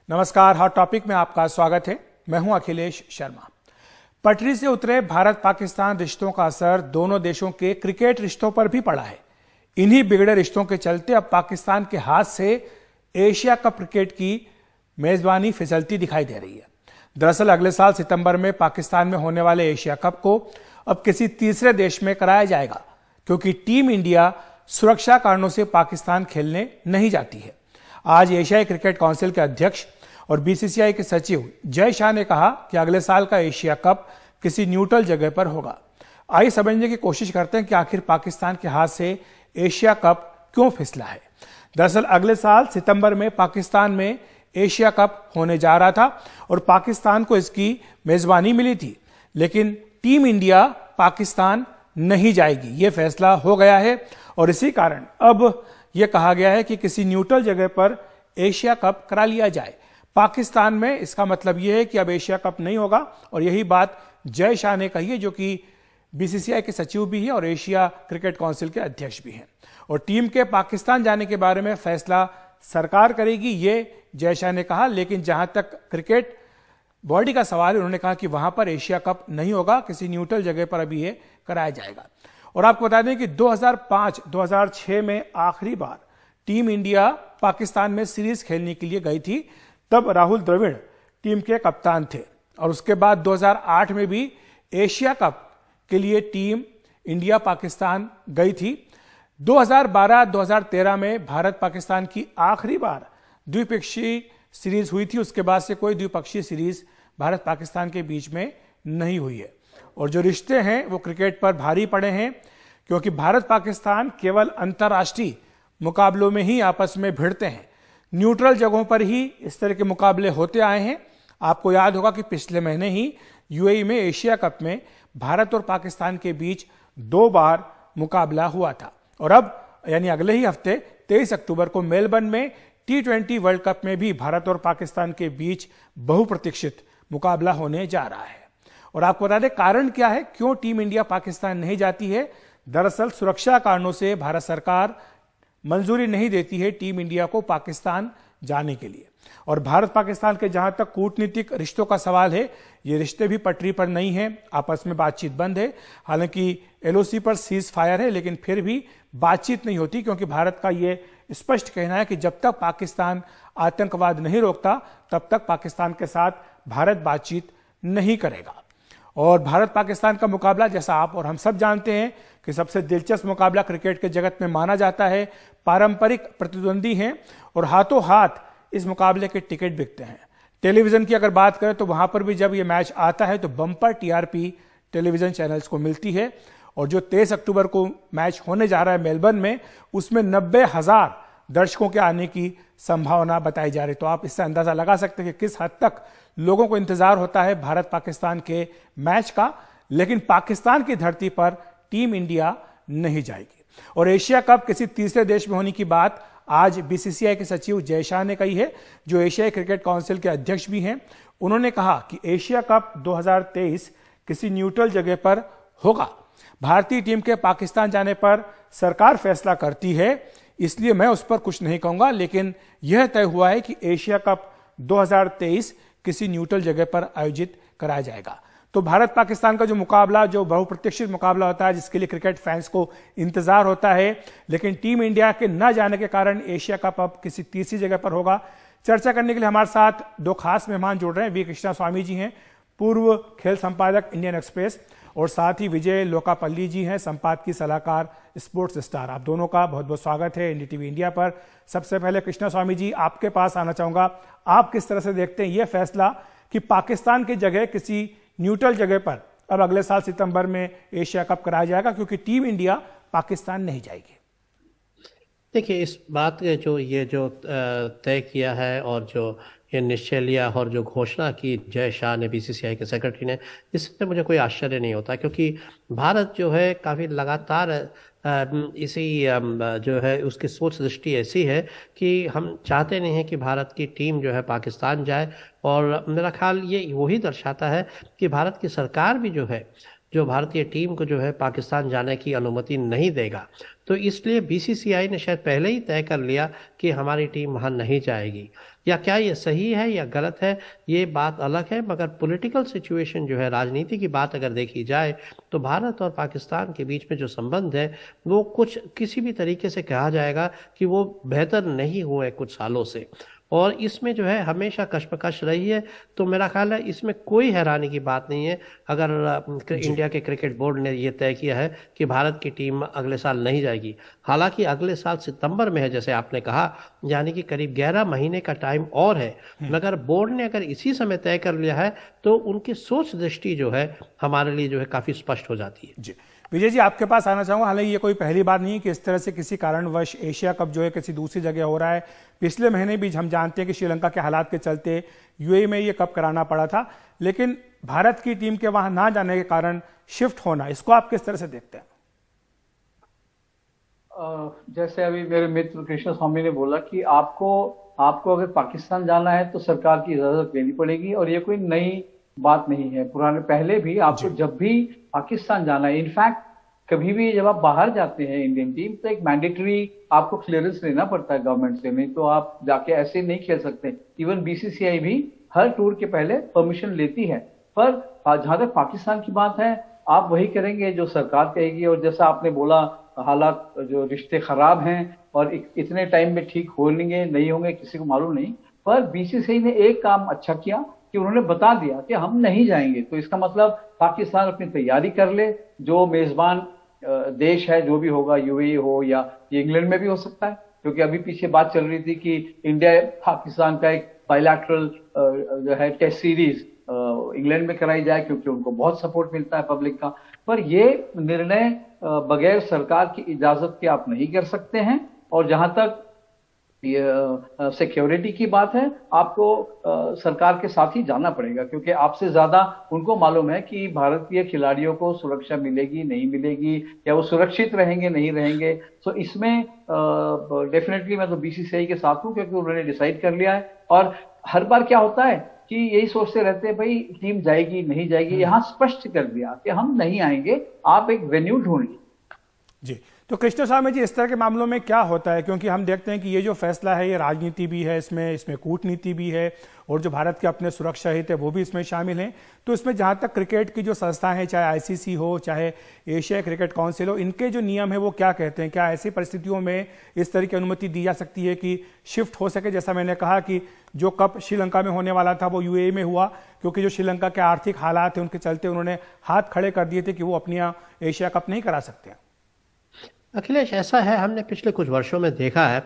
नमस्कार, hot topic में आपका स्वागत है। मैं हूं अखिलेश शर्मा। पटरी से उतरे भारत पाकिस्तान रिश्तों का असर दोनों देशों के क्रिकेट रिश्तों पर भी पड़ा है। इन्हीं बिगड़े रिश्तों के चलते अब पाकिस्तान के हाथ से एशिया कप क्रिकेट की मेजबानी फिसलती दिखाई दे रही है। दरअसल अगले साल सितंबर में पाकिस्तान में होने वाले एशिया कप को अब किसी तीसरे देश में कराया जाएगा, क्योंकि टीम इंडिया सुरक्षा कारणों से पाकिस्तान खेलने नहीं जाती है। आज एशियाई क्रिकेट काउंसिल के अध्यक्ष और बीसीसीआई के सचिव जय शाह ने कहा कि अगले साल का एशिया कप किसी न्यूट्रल जगह पर होगा। आइए समझने की कोशिश करते हैं कि आखिर पाकिस्तान के हाथ से एशिया कप क्यों फिसला है। दरअसल अगले साल सितंबर में पाकिस्तान में एशिया कप होने जा रहा था और पाकिस्तान को इसकी मेजबानी मिली थी, लेकिन टीम इंडिया पाकिस्तान नहीं जाएगी, यह फैसला हो गया है और इसी कारण अब यह कहा गया है कि किसी न्यूट्रल जगह पर एशिया कप करा लिया जाए। पाकिस्तान में इसका मतलब यह है कि अब एशिया कप नहीं होगा और यही बात जय शाह ने कही है, जो कि बीसीसीआई के सचिव भी हैं और एशिया क्रिकेट काउंसिल के अध्यक्ष भी हैं। और टीम के पाकिस्तान जाने के बारे में फैसला सरकार करेगी, ये जय शाह ने कहा। लेकिन जहां तक क्रिकेट बॉडी का सवाल है, उन्होंने कहा कि वहां पर एशिया कप नहीं होगा, किसी न्यूट्रल जगह पर अभी ये कराया जाएगा। और आपको बता दें कि 2005-2006 में आखिरी बार टीम इंडिया पाकिस्तान में सीरीज खेलने के लिए गई थी। तब राहुल द्रविड़ टीम के कप्तान थे और उसके बाद 2008 में भी एशिया कप के लिए टीम इंडिया पाकिस्तान गई थी। 2012-2013 में भारत पाकिस्तान की आखिरी बार द्विपक्षीय सीरीज हुई थी। उसके बाद से कोई द्विपक्षीय सीरीज भारत पाकिस्तान के बीच में नहीं हुई है और जो रिश्ते हैं वो क्रिकेट पर भारी पड़े हैं, क्योंकि भारत पाकिस्तान केवल अंतर्राष्ट्रीय मुकाबलों में ही आपस में भिड़ते हैं। न्यूट्रल जगहों पर ही इस तरह के मुकाबले होते आए हैं। आपको याद होगा कि पिछले महीने ही यूएई में एशिया कप में भारत और पाकिस्तान के बीच 2 बार मुकाबला हुआ था और अब यानी अगले ही हफ्ते 23 अक्टूबर को मेलबर्न में T20 वर्ल्ड कप में भी भारत और पाकिस्तान के बीच बहुप्रतीक्षित मुकाबला होने जा रहा है। और आपको बता दें कारण क्या है, क्यों टीम इंडिया पाकिस्तान नहीं जाती है। दरअसल सुरक्षा कारणों से भारत सरकार मंजूरी नहीं देती है टीम इंडिया को पाकिस्तान जाने के लिए। और भारत पाकिस्तान के जहां तक कूटनीतिक रिश्तों का सवाल है, ये रिश्ते भी पटरी पर नहीं है, आपस में बातचीत बंद है। हालांकि एलओसी पर सीज फायर है, लेकिन फिर भी बातचीत नहीं होती, क्योंकि भारत का ये स्पष्ट कहना है कि जब तक पाकिस्तान आतंकवाद नहीं रोकता तब तक पाकिस्तान के साथ भारत बातचीत नहीं करेगा। और भारत पाकिस्तान का मुकाबला, जैसा आप और हम सब जानते हैं कि सबसे दिलचस्प मुकाबला क्रिकेट के जगत में माना जाता है। पारंपरिक प्रतिद्वंदी हैं और हाथों हाथ इस मुकाबले के टिकट बिकते हैं। टेलीविजन की अगर बात करें तो वहां पर भी जब यह मैच आता है तो बम्पर टीआरपी टेलीविजन चैनल्स को मिलती है। और जो 23 अक्टूबर को मैच होने जा रहा है मेलबर्न में, उसमें 90,000 दर्शकों के आने की संभावना बताई जा रही। तो आप इससे अंदाजा लगा सकते हैं कि किस हद तक लोगों को इंतजार होता है भारत पाकिस्तान के मैच का। लेकिन पाकिस्तान की धरती पर टीम इंडिया नहीं जाएगी। और एशिया कप किसी तीसरे देश में होने की बात आज बीसीसीआई के सचिव जय शाह ने कही है, जो एशियाई क्रिकेट काउंसिल के अध्यक्ष भी हैं। उन्होंने कहा कि एशिया कप 2023 किसी न्यूट्रल जगह पर होगा। भारतीय टीम के पाकिस्तान जाने पर सरकार फैसला करती है, इसलिए मैं उस पर कुछ नहीं कहूंगा, लेकिन यह तय हुआ है कि एशिया कप 2023 किसी न्यूट्रल जगह पर आयोजित कराया जाएगा। तो भारत पाकिस्तान का जो मुकाबला, जो बहुप्रतीक्षित मुकाबला होता है, जिसके लिए क्रिकेट फैंस को इंतजार होता है, लेकिन टीम इंडिया के न जाने के कारण एशिया कप अब किसी तीसरी जगह पर होगा। चर्चा करने के लिए हमारे साथ 2 खास मेहमान जुड़ रहे हैं। वी कृष्णा स्वामी जी हैं, पूर्व खेल संपादक इंडियन एक्सप्रेस, और साथ ही विजय लोकापल्ली जी हैं, संपादकीय सलाहकार स्पोर्ट्स स्टार। आप दोनों का बहुत बहुत स्वागत है एनडीटीवी इंडिया पर। सबसे पहले कृष्णा स्वामी जी, आपके पास आना चाहूंगा। आप किस तरह से देखते हैं यह फैसला कि पाकिस्तान की जगह किसी न्यूट्रल जगह पर अब अगले साल सितंबर में एशिया कप कराया जाएगा, क्योंकि टीम इंडिया पाकिस्तान नहीं जाएगी? देखिए, इस बात के जो तय किया है और जो ये निश्चय लिया और जो घोषणा की जय शाह ने, बीसीसीआई के सेक्रेटरी ने, इससे मुझे कोई आश्चर्य नहीं होता, क्योंकि भारत जो है काफ़ी लगातार इसी जो है उसकी सोच दृष्टि ऐसी है कि हम चाहते नहीं हैं कि भारत की टीम जो है पाकिस्तान जाए। और मेरा ख्याल ये वही दर्शाता है कि भारत की सरकार भी जो है, जो भारतीय टीम को जो है पाकिस्तान जाने की अनुमति नहीं देगा। तो इसलिए बीसीसीआई ने शायद पहले ही तय कर लिया कि हमारी टीम वहाँ नहीं जाएगी। या क्या ये सही है या गलत है, ये बात अलग है, मगर पॉलिटिकल सिचुएशन जो है, राजनीति की बात अगर देखी जाए तो भारत और पाकिस्तान के बीच में जो संबंध है वो कुछ किसी भी तरीके से कहा जाएगा कि वो बेहतर नहीं हुए कुछ सालों से, और इसमें जो है हमेशा कशमकश रही है। तो मेरा ख्याल है इसमें कोई हैरानी की बात नहीं है अगर इंडिया के क्रिकेट बोर्ड ने ये तय किया है कि भारत की टीम अगले साल नहीं जाएगी। हालांकि अगले साल सितंबर में है जैसे आपने कहा, यानी कि करीब 11 महीने का टाइम और है, मगर बोर्ड ने अगर इसी समय तय कर लिया है तो उनकी सोच दृष्टि जो है हमारे लिए जो है काफी स्पष्ट हो जाती है। जी विजय जी, आपके पास आना चाहूंगा। हालांकि ये कोई पहली बार नहीं है कि इस तरह से किसी कारणवश एशिया कप जो है किसी दूसरी जगह हो रहा है। पिछले महीने भी हम जानते हैं कि श्रीलंका के हालात के चलते यूएई में ये कप कराना पड़ा था, लेकिन भारत की टीम के वहां ना जाने के कारण शिफ्ट होना, इसको आप किस तरह से देखते हैं? जैसे अभी मेरे मित्र कृष्ण स्वामी ने बोला कि आपको अगर पाकिस्तान जाना है तो सरकार की इजाजत लेनी पड़ेगी, और ये कोई नई बात नहीं है। पुराने पहले भी आपको जब भी पाकिस्तान जाना है, इनफैक्ट कभी भी जब आप बाहर जाते हैं इंडियन टीम, तो एक मैंडेटरी आपको क्लियरेंस लेना पड़ता है गवर्नमेंट से, नहीं तो आप जाके ऐसे नहीं खेल सकते। इवन बीसीसीआई भी हर टूर के पहले परमिशन लेती है। पर जहां तक पाकिस्तान की बात है, आप वही करेंगे जो सरकार कहेगी। और जैसा आपने बोला, हालात जो रिश्ते खराब हैं और इतने टाइम में ठीक होंगे नहीं होंगे किसी को मालूम नहीं। पर बीसीसीआई ने एक काम अच्छा किया कि उन्होंने बता दिया कि हम नहीं जाएंगे। तो इसका मतलब पाकिस्तान अपनी तैयारी कर ले, जो मेजबान देश है जो भी होगा, यूएई हो या इंग्लैंड में भी हो सकता है, क्योंकि अभी पीछे बात चल रही थी कि इंडिया पाकिस्तान का एक बायलैटरल जो है टेस्ट सीरीज इंग्लैंड में कराई जाए, क्योंकि उनको बहुत सपोर्ट मिलता है पब्लिक का। पर ये निर्णय बगैर सरकार की इजाजत के आप नहीं कर सकते हैं। और जहां तक ये सिक्योरिटी की बात है, आपको सरकार के साथ ही जाना पड़ेगा, क्योंकि आपसे ज्यादा उनको मालूम है कि भारतीय खिलाड़ियों को सुरक्षा मिलेगी नहीं मिलेगी, या वो सुरक्षित रहेंगे नहीं रहेंगे। तो इसमें डेफिनेटली मैं तो बीसीसीआई के साथ हूं, क्योंकि उन्होंने डिसाइड कर लिया है। और हर बार क्या होता है कि यही सोचते रहते हैं भाई टीम जाएगी नहीं जाएगी, यहां स्पष्ट कर दिया कि हम नहीं आएंगे, आप एक वेन्यू ढूंढ लीजिए। जी, तो कृष्ण स्वामी जी, इस तरह के मामलों में क्या होता है? क्योंकि हम देखते हैं कि ये जो फैसला है ये राजनीति भी है, इसमें कूटनीति भी है, और जो भारत के अपने सुरक्षा हित है वो भी इसमें शामिल हैं। तो इसमें जहां तक क्रिकेट की जो संस्थाएं हैं, चाहे आईसीसी हो चाहे एशिया क्रिकेट काउंसिल हो, इनके जो नियम है वो क्या कहते हैं? क्या ऐसी परिस्थितियों में इस तरह की अनुमति दी जा सकती है कि शिफ्ट हो सके? जैसा मैंने कहा कि जो कप श्रीलंका में होने वाला था वो यूएई में हुआ, क्योंकि जो श्रीलंका के आर्थिक हालात हैं उनके चलते उन्होंने हाथ खड़े कर दिए थे कि वो अपनी एशिया कप नहीं करा सकते। अखिलेश, ऐसा है, हमने पिछले कुछ वर्षों में देखा है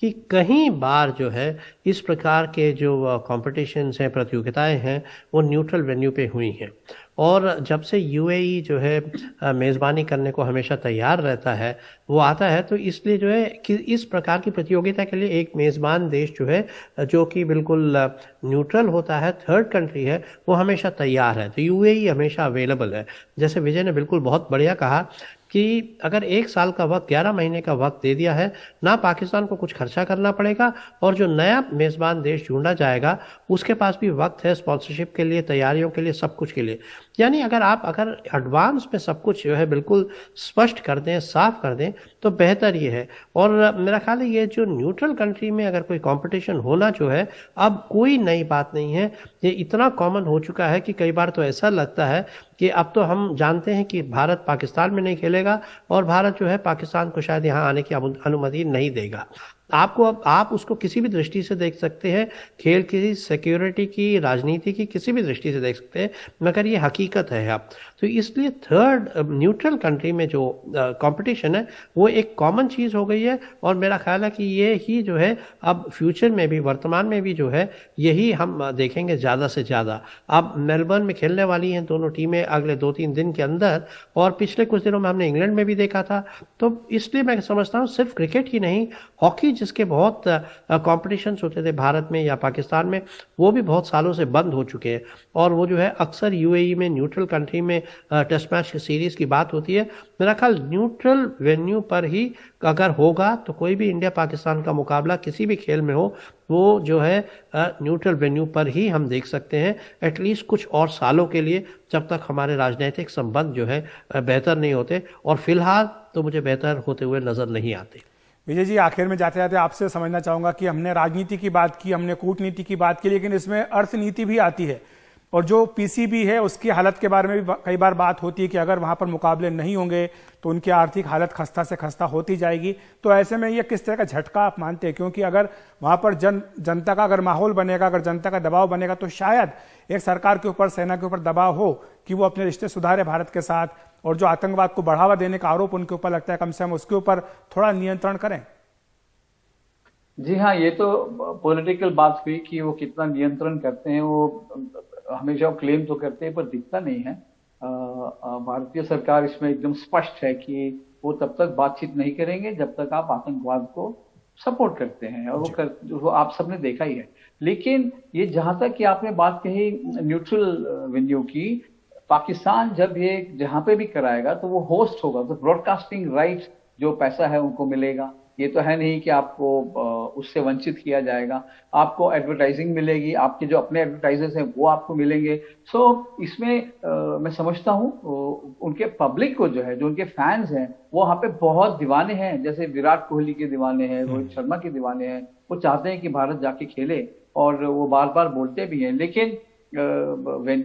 कि कई बार जो है इस प्रकार के जो कॉम्पिटिशन्स हैं, प्रतियोगिताएं हैं, वो न्यूट्रल वेन्यू पे हुई हैं। और जब से यूएई जो है मेज़बानी करने को हमेशा तैयार रहता है, वो आता है, तो इसलिए जो है कि इस प्रकार की प्रतियोगिता के लिए एक मेज़बान देश जो है, जो कि बिल्कुल न्यूट्रल होता है, थर्ड कंट्री है, वो हमेशा तैयार है। तो यूएई हमेशा अवेलेबल है। जैसे विजय ने बिल्कुल बहुत बढ़िया कहा कि अगर 1 साल का वक्त, 11 महीने का वक्त दे दिया है, ना पाकिस्तान को कुछ खर्चा करना पड़ेगा, और जो नया मेज़बान देश ढूंढा जाएगा उसके पास भी वक्त है स्पॉन्सरशिप के लिए, तैयारियों के लिए, सब कुछ के लिए। यानी अगर एडवांस में सब कुछ जो है बिल्कुल स्पष्ट कर दें, साफ कर दें, तो बेहतर ये है। और मेरा ख्याल है ये जो न्यूट्रल कंट्री में अगर कोई कंपटीशन होना जो है, अब कोई नई बात नहीं है। ये इतना कॉमन हो चुका है कि कई बार तो ऐसा लगता है कि अब तो हम जानते हैं कि भारत पाकिस्तान में नहीं खेलेगा, और भारत जो है पाकिस्तान को शायद यहाँ आने की अनुमति नहीं देगा। आप उसको किसी भी दृष्टि से देख सकते हैं, खेल की, सिक्योरिटी की, राजनीति की, किसी भी दृष्टि से देख सकते हैं, मगर ये हकीकत है अब। तो इसलिए थर्ड न्यूट्रल कंट्री में जो कंपटीशन है वो एक कॉमन चीज़ हो गई है। और मेरा ख्याल है कि ये ही जो है अब फ्यूचर में भी, वर्तमान में भी जो है यही हम देखेंगे ज़्यादा से ज़्यादा। अब मेलबर्न में खेलने वाली हैं दोनों टीमें अगले 2-3 दिन के अंदर, और पिछले कुछ दिनों में हमने इंग्लैंड में भी देखा था। तो इसलिए मैं समझता हूँ सिर्फ क्रिकेट ही नहीं, हॉकी जिसके बहुत कॉम्पिटिशन्स होते थे भारत में या पाकिस्तान में, वो भी बहुत सालों से बंद हो चुके हैं। और वो जो है अक्सर यूएई में, न्यूट्रल कंट्री में टेस्ट मैच की सीरीज की बात होती है। मेरा ख्याल न्यूट्रल वेन्यू पर ही अगर होगा तो कोई भी इंडिया पाकिस्तान का मुकाबला किसी भी खेल में हो, वो जो है न्यूट्रल वेन्यू पर ही हम देख सकते हैं, एटलीस्ट कुछ और सालों के लिए, जब तक हमारे राजनीतिक संबंध जो है बेहतर नहीं होते। और फिलहाल तो मुझे बेहतर होते हुए नजर नहीं आते। विजय जी, आखिर में जाते जाते आपसे समझना चाहूंगा कि हमने राजनीति की बात की, हमने कूटनीति की बात की, लेकिन इसमें अर्थनीति भी आती है। और जो पीसीबी है उसकी हालत के बारे में भी कई बार बात होती है कि अगर वहां पर मुकाबले नहीं होंगे तो उनकी आर्थिक हालत खस्ता से खस्ता होती जाएगी। तो ऐसे में ये किस तरह का झटका आप मानते हैं? क्योंकि अगर वहां पर जनता का अगर माहौल बनेगा, अगर जनता का दबाव बनेगा, तो शायद एक सरकार के ऊपर, सेना के ऊपर दबाव हो कि वो अपने रिश्ते सुधारे भारत के साथ, और जो आतंकवाद को बढ़ावा देने का आरोप उनके ऊपर लगता है, कम से कम उसके ऊपर थोड़ा नियंत्रण करें। जी हाँ, ये तो पॉलिटिकल बात हुई कि वो कितना नियंत्रण करते हैं। वो हमेशा क्लेम तो करते हैं पर दिखता नहीं है। भारतीय सरकार इसमें एकदम स्पष्ट है कि वो तब तक बातचीत नहीं करेंगे जब तक आप आतंकवाद को सपोर्ट करते हैं, और वो आप सबने देखा ही है। लेकिन ये जहां तक कि आपने बात कही न्यूट्रल वेन्यू की, पाकिस्तान जब ये जहां पे भी कराएगा तो वो होस्ट होगा, तो ब्रॉडकास्टिंग राइट्स जो पैसा है उनको मिलेगा। ये तो है नहीं कि आपको उससे वंचित किया जाएगा। आपको एडवर्टाइजिंग मिलेगी, आपके जो अपने एडवर्टाइजर्स हैं वो आपको मिलेंगे। सो इसमें मैं समझता हूँ उनके पब्लिक को जो है, जो उनके फैंस हैं, वो वहाँ पे बहुत दीवाने हैं। जैसे विराट कोहली के दीवाने हैं, रोहित शर्मा के दीवाने हैं। वो चाहते हैं कि भारत जाके खेले, और वो बार बार बोलते भी हैं। लेकिन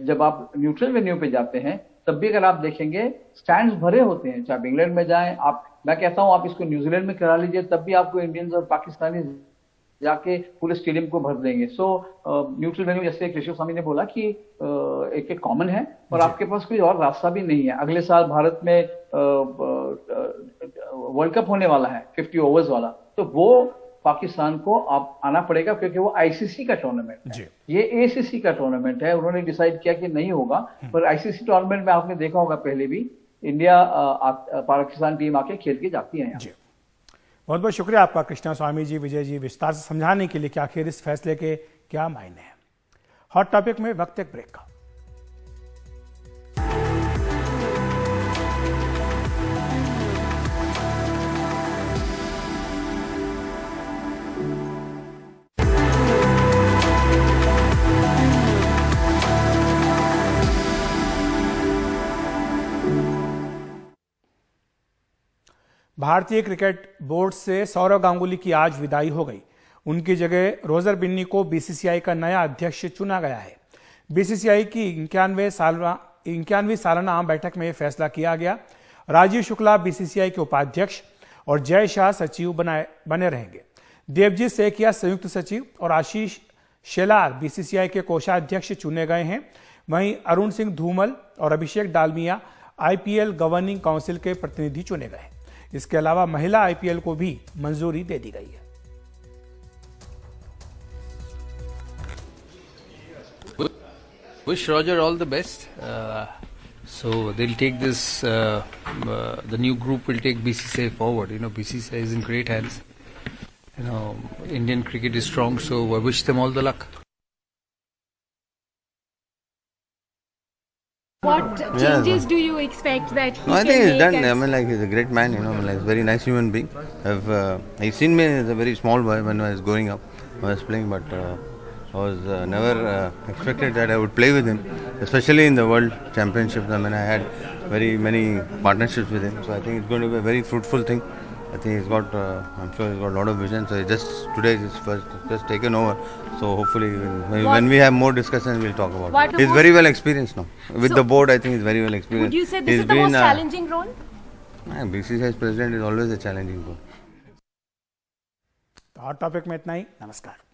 जब आप न्यूट्रल वेन्यू पे जाते हैं तब भी अगर आप देखेंगे स्टैंड्स भरे होते हैं। चाहे इंग्लैंड में जाएं आप, मैं कहता हूं आप इसको न्यूजीलैंड में करा लीजिए, तब भी आपको इंडियंस और पाकिस्तानी जाके पूरे स्टेडियम को भर देंगे। सो न्यूट्रल वेन्यू, जैसे कृष्ण स्वामी ने बोला कि एक कॉमन है, और आपके पास कोई और रास्ता भी नहीं है। अगले साल भारत में वर्ल्ड कप होने वाला है 50 ओवर्स वाला, तो वो पाकिस्तान को आप आना पड़ेगा, क्योंकि वो आईसीसी का टूर्नामेंट है। ये एसीसी का टूर्नामेंट है। उन्होंने डिसाइड किया कि नहीं होगा, पर आईसीसी टूर्नामेंट में आपने देखा होगा पहले भी इंडिया पाकिस्तान टीम आके खेल के जाती है। बहुत बहुत शुक्रिया आपका कृष्णा स्वामी जी, विजय जी, विस्तार से समझाने के लिए कि आखिर इस फैसले के क्या मायने हैं। हॉट टॉपिक में वक्त एक ब्रेक का। भारतीय क्रिकेट बोर्ड से सौरव गांगुली की आज विदाई हो गई। उनकी जगह रोजर बिन्नी को बीसीसीआई का नया अध्यक्ष चुना गया है। बीसीसीआई की 91वीं सालाना आम बैठक में यह फैसला किया गया। राजीव शुक्ला बीसीसीआई के उपाध्यक्ष और जय शाह सचिव बने रहेंगे। देवजीत सेकिया संयुक्त सचिव और आशीष शेलार बीसीसीआई के कोषाध्यक्ष चुने गए हैं। वहीं अरुण सिंह धूमल और अभिषेक डालमिया आईपीएल गवर्निंग काउंसिल के प्रतिनिधि चुने गए। इसके अलावा महिला आईपीएल को भी मंजूरी दे दी गई है। Wish Roger all the best. So they'll take this. The new group will take BCCI forward. You know, BCCI is in great hands. You know, Indian cricket is strong, so I wish them all the luck. What changes do you expect that he No, I can think he's make done. as- I mean, like he's a great man. You know, like very nice human being. He's seen me as a very small boy when I was growing up. I was playing, but I was never expected that I would play with him, especially in the World Championships. I mean, I had very many partnerships with him, so I think it's going to be a very fruitful thing. I think he's got, I'm sure he's got a lot of vision. So he today is just taken over. So hopefully, when we have more discussions, we'll talk about What it. He's most- very well experienced now. With So- the board, I think he's very well experienced. Would you say this He's is the most been, challenging role? BCCI's president is always a challenging role. तो hot topic में इतना ही। नमस्कार।